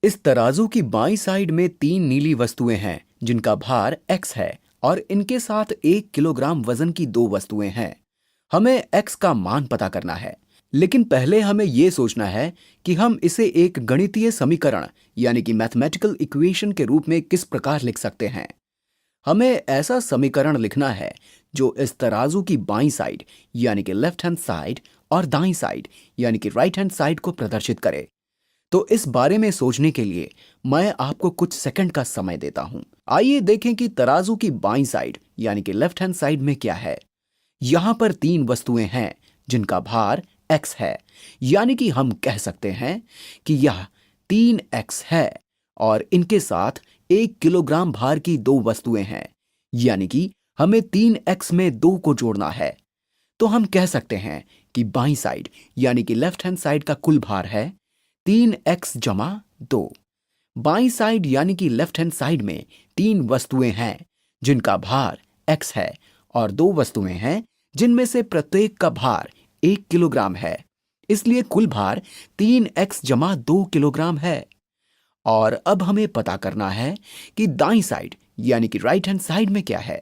इस तराजू की बाईं साइड में तीन नीली वस्तुएं हैं जिनका भार x है और इनके साथ 1 किलोग्राम वजन की दो वस्तुएं हैं। हमें x का मान पता करना है, लेकिन पहले हमें यह सोचना है कि हम इसे एक गणितीय समीकरण यानी कि मैथमेटिकल इक्वेशन के रूप में किस प्रकार लिख सकते हैं। हमें ऐसा समीकरण लिखना है जो इस तराजू की बाईं साइड यानी कि लेफ्ट हैंड साइड और दाईं साइड यानी कि राइट हैंड साइड को प्रदर्शित करे। तो इस बारे में सोचने के लिए मैं आपको कुछ सेकंड का समय देता हूं। आइए देखें कि तराजू की बाईं साइड यानी कि लेफ्ट हैंड साइड में क्या है। यहां पर तीन वस्तुएं हैं जिनका भार x है, यानी कि हम कह सकते हैं कि यह 3x है और इनके साथ 1 किलोग्राम भार की दो वस्तुएं हैं, यानी कि हमें 3x में 2 को जोड़ना है। तो हम कह सकते हैं कि बाईं साइड यानी कि लेफ्ट हैंड साइड का कुल भार है 3x जमा 2। बाईं साइड यानी कि लेफ्ट हैंड साइड में तीन वस्तुएं हैं जिनका भार x है और दो वस्तुएं हैं जिनमें से प्रत्येक का भार 1 किलोग्राम है। इसलिए कुल भार 3x जमा 2 किलोग्राम है। और अब हमें पता करना है कि दाईं साइड यानी कि राइट हैंड साइड में क्या है।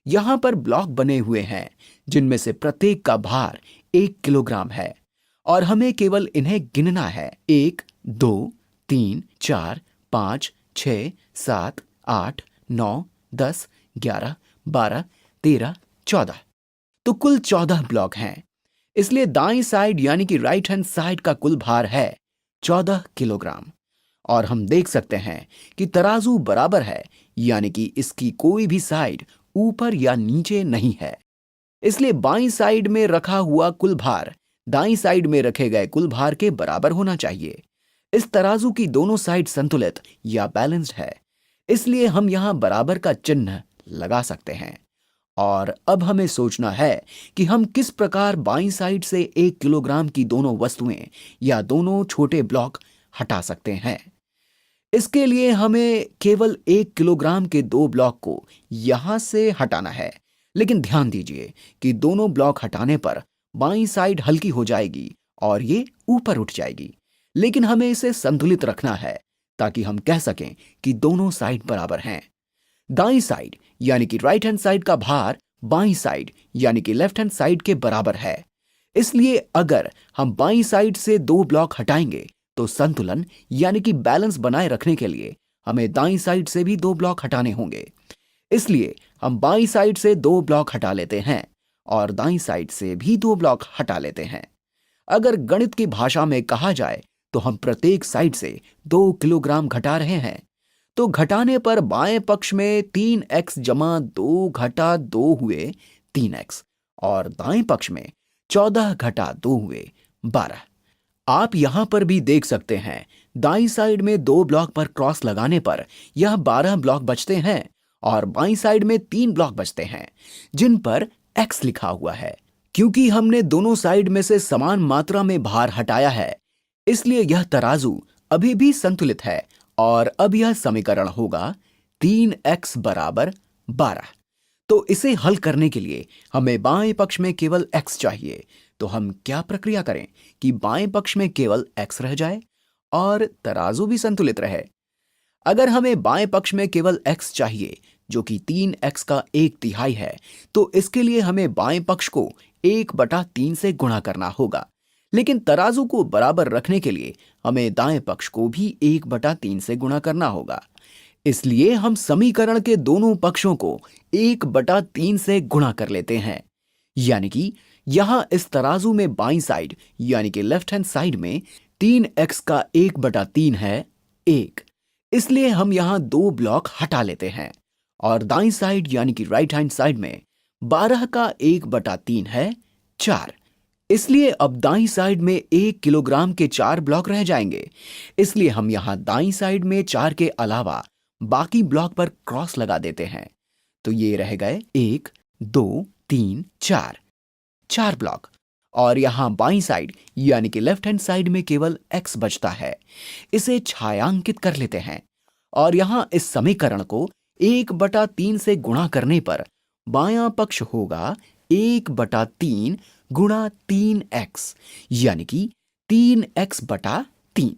यहां पर ब्लॉक बने हुए हैं जिनमें से प्रत्येक का भार 1 किलोग्राम है और हमें केवल इन्हें गिनना है। 1, 2, 3, 4, 5, 6, 7, 8, 9, 10, 11, 12, 13, 14। तो कुल 14 ब्लॉक हैं। इसलिए दाईं साइड यानी कि राइट हैंड साइड का कुल भार है 14 किलोग्राम। और हम देख सकते हैं कि तराजू बराबर है, यानी कि इसकी कोई भी साइड ऊपर या नीचे नहीं है। इसलिए बाईं साइड में रखा हुआ कुल भार दाईं साइड में रखे गए कुल भार के बराबर होना चाहिए। इस तराजू की दोनों साइड संतुलित या बैलेंस्ड है, इसलिए हम यहां बराबर का चिन्ह लगा सकते हैं। और अब हमें सोचना है कि हम किस प्रकार बाईं साइड से 1 किलोग्राम की दोनों वस्तुएं या दोनों छोटे ब्लॉक हटा सकते हैं। इसके लिए हमें केवल 1 किलोग्राम के दो ब्लॉक को यहां से हटाना है। लेकिन ध्यान दीजिए कि दोनों ब्लॉक हटाने पर बाईं साइड हल्की हो जाएगी और ये ऊपर उठ जाएगी। लेकिन हमें इसे संतुलित रखना है ताकि हम कह सकें कि दोनों साइड बराबर हैं। दाईं साइड यानी कि राइट हैंड साइड का भार बाईं साइड यानी कि लेफ्ट हैंड साइड के बराबर है। इसलिए अगर हम बाईं साइड से दो ब्लॉक हटाएंगे तो संतुलन यानी कि बैलेंस बनाए रखने के लिए हमें दाईं साइड से भी दो ब्लॉक हटाने होंगे। इसलिए हम बाईं साइड से दो ब्लॉक हटा लेते हैं और दाईं साइड से भी दो ब्लॉक हटा लेते हैं। अगर गणित की भाषा में कहा जाए तो हम प्रत्येक साइड से 2 किलोग्राम घटा रहे हैं। तो घटाने पर बाएं पक्ष में 3x जमा 2 घटा 2 हुए 3x और दाएं पक्ष में 14 घटा 2 हुए 12। आप यहां पर भी देख सकते हैं, दाईं साइड में दो ब्लॉक पर क्रॉस लगाने पर यह 12 ब्लॉक बचते हैं और बाईं साइड में 3 ब्लॉक बचते हैं जिन पर x लिखा हुआ है। क्योंकि हमने दोनों साइड में से समान मात्रा में भार हटाया है, इसलिए यह तराजू अभी भी संतुलित है और अब यह समीकरण होगा 3x बराबर 12। तो इसे हल करने के लिए हमें बाएं पक्ष में केवल x चाहिए। तो हम क्या प्रक्रिया करें कि बाएं पक्ष में केवल x रह जाए और तराजू भी संतुलित रहे। अगर हमें बाएं पक्ष में केवल x चाहिए जो कि 3x का 1/3 है, तो इसके लिए हमें बाएं पक्ष को 1/3 से गुणा करना होगा। लेकिन तराजू को बराबर रखने के लिए हमें दाएं पक्ष को भी 1/3 से गुणा करना होगा। इसलिए हम समीकरण के दोनों पक्षों को 1/3 से गुणा कर लेते हैं। यानी कि यहां इस तराजू में बाईं साइड यानी कि लेफ्ट हैंड साइड में 3x का 1/3 है 1। इसलिए हम यहां दो ब्लॉक हटा लेते हैं और दाईं साइड यानी कि राइट हैंड साइड में 12 का 1/3 है 4। इसलिए अब दाईं साइड में 1 किलोग्राम के 4 ब्लॉक रह जाएंगे। इसलिए हम यहां दाईं साइड में 4 के अलावा बाकी ब्लॉक पर क्रॉस लगा देते हैं। तो ये रह गए 1, 2, 3, 4 ब्लॉक। और यहां बाईं साइड यानी कि लेफ्ट हैंड साइड में केवल x बचता है। इसे छायांकित कर लेते हैं और यहां इस समीकरण को 1/3 से गुणा करने पर बायां पक्ष होगा 1/3 गुणा 3x यानी कि 3x/3।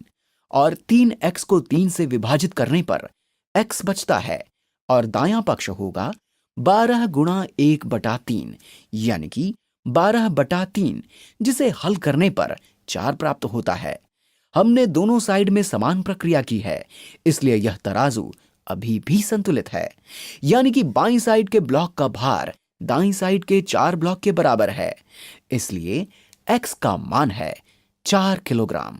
और 3x को 3 से विभाजित करने पर x बचता है और दायां पक्ष होगा 12 गुणा 1/3 यानी कि 12/3, जिसे हल करने पर 4 प्राप्त होता है। हमने दोनों साइड में समान प्रक्रिया की है, इसलिए यह तराजू अभी भी संतुलित है, यानी कि बाईं साइड के ब्लॉक का भार दाईं साइड के 4 ब्लॉक के बराबर है। इसलिए x का मान है 4 किलोग्राम।